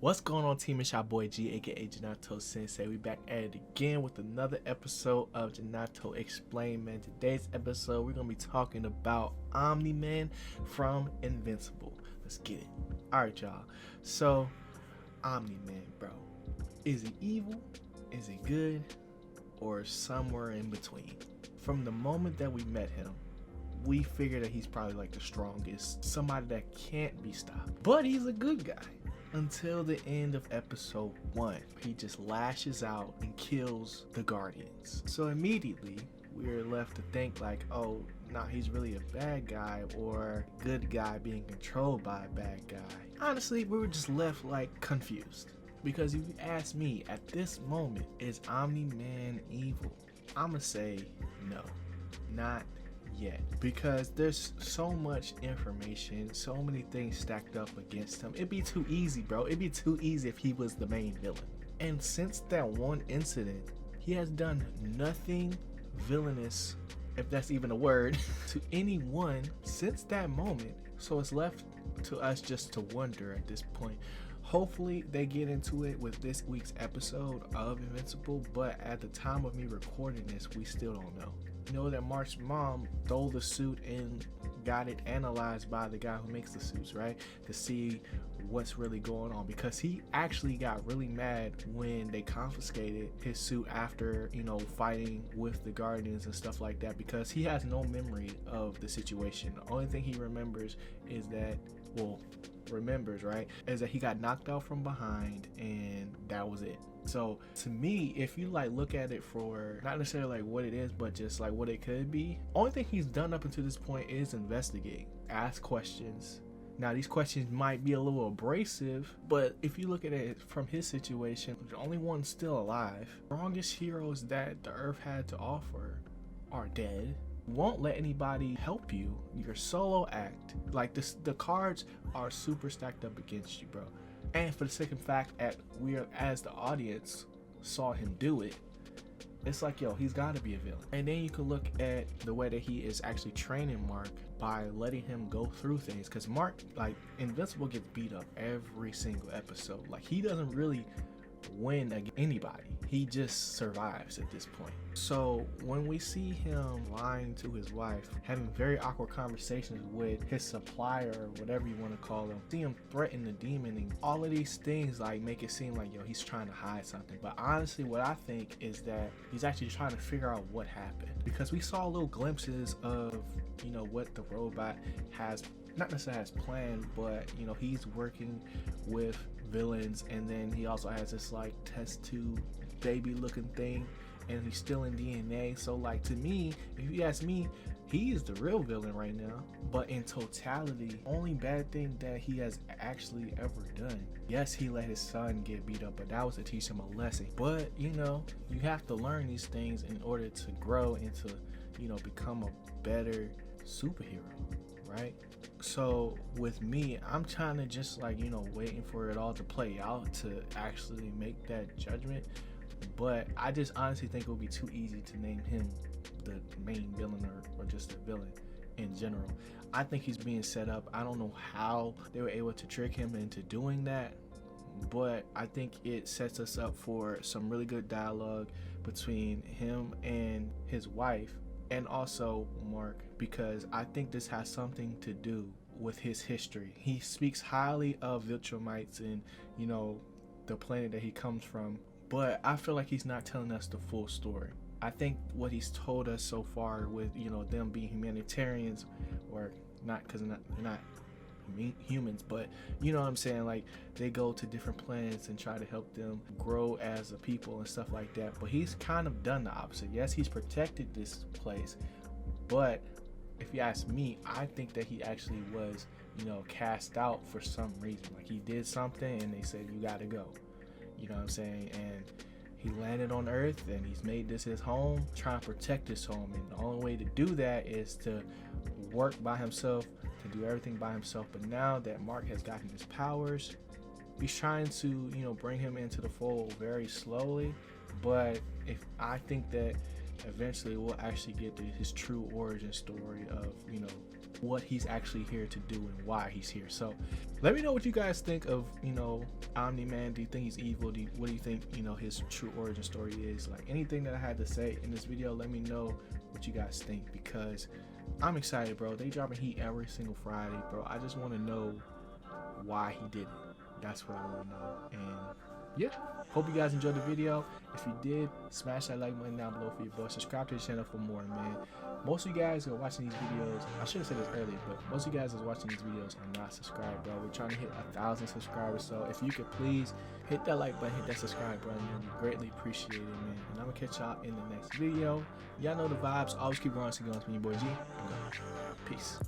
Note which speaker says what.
Speaker 1: What's going on, team? It's your boy G, aka Janato Sensei. We back at it again with another episode of Janato Explain, man. Today's episode, we're gonna be talking about Omni-Man from Invincible. Let's get it. Alright, y'all. So, Omni-Man, bro. Is he evil? Is he good? Or somewhere in between? From the moment that we met him, we figured that he's probably like the strongest, somebody that can't be stopped. But he's a good guy. Until the end of episode 1, he just lashes out and kills the Guardians. So immediately, we're left to think like, oh, nah, he's really a bad guy or good guy being controlled by a bad guy. Honestly, we were just left like confused. Because if you ask me, at this moment, is Omni-Man evil? I'ma say no, not yet, because there's so much information, so many things stacked up against him. It'd be too easy, bro. It'd be too easy if he was the main villain. And since that one incident, he has done nothing villainous, if that's even a word, to anyone since that moment. So it's left to us just to wonder at this point. Hopefully they get into it with this week's episode of Invincible, but at the time of me recording this, we still don't know. You know that Mark's mom stole the suit and got it analyzed by the guy who makes the suits, right? To see what's really going on, because he actually got really mad when they confiscated his suit after, you know, fighting with the Guardians and stuff like that, because he has no memory of the situation. The only thing he remembers is that, right, is that he got knocked out from behind and that was it. So to me, if you like look at it for not necessarily like what it is, but just like what it could be, only thing he's done up until this point is investigate, ask questions. Now these questions might be a little abrasive, but if you look at it from his situation, the only one still alive, strongest heroes that the earth had to offer are dead. Won't let anybody help you. Your solo act, like this, the cards are super stacked up against you, bro. And for the second fact, we as the audience saw him do it, it's like, yo, he's got to be a villain. And then you can look at the way that he is actually training Mark by letting him go through things, because Mark, like, Invincible gets beat up every single episode. Like, he doesn't really win against anybody, he just survives at this point. So when we see him lying to his wife, having very awkward conversations with his supplier or whatever you want to call him, see him threaten the demon, and all of these things like make it seem like, yo, he's trying to hide something. But honestly, what I think is that he's actually trying to figure out what happened, because we saw little glimpses of, you know, what the robot has, not necessarily has planned, but, you know, he's working with villains, and then he also has this like test tube baby looking thing, and he's stealing DNA. So like, to me, if you ask me, he is the real villain right now. But in totality, only bad thing that he has actually ever done, yes, he let his son get beat up, but that was to teach him a lesson. But you know, you have to learn these things in order to grow into, you know, become a better superhero, right? So with me, I'm trying to just like, you know, waiting for it all to play out to actually make that judgment. But I just honestly think it would be too easy to name him the main villain or just a villain in general. I think he's being set up. I don't know how they were able to trick him into doing that, but I think it sets us up for some really good dialogue between him and his wife, and also Mark, because I think this has something to do with his history. He speaks highly of Viltrumites and, you know, the planet that he comes from, but I feel like he's not telling us the full story. I think what he's told us so far with, you know, them being humanitarians, or not, because they're not humans, but you know what I'm saying, like they go to different planets and try to help them grow as a people and stuff like that. But he's kind of done the opposite. Yes, he's protected this place, but if you ask me, I think that he actually was, you know, cast out for some reason. Like he did something and they said, you gotta go, you know what I'm saying, and he landed on Earth and he's made this his home, trying to protect his home. And the only way to do that is to work by himself, to do everything by himself. But now that Mark has gotten his powers, he's trying to, you know, bring him into the fold very slowly. But I think that eventually we'll actually get to his true origin story of, you know, what he's actually here to do and why he's here. So let me know what you guys think of, you know, Omni-Man. Do you think he's evil? What do you think, you know, his true origin story is? Like, anything that I had to say in this video, let me know what you guys think, because I'm excited, bro. They dropping heat every single Friday, bro. I just want to know why he did it. That's what I want to know. And yeah, hope you guys enjoyed the video. If you did, smash that like button down below for your boy. Subscribe to the channel for more, man. Most of you guys who are watching these videos, I should have said this earlier, but most of you guys who are watching these videos are not subscribed, bro. We're trying to hit 1,000 subscribers, so if you could please hit that like button, hit that subscribe button, it would be greatly appreciated, man. And I'm gonna catch y'all in the next video. Y'all know the vibes. Always keep growing, so going to me, boy G. Peace.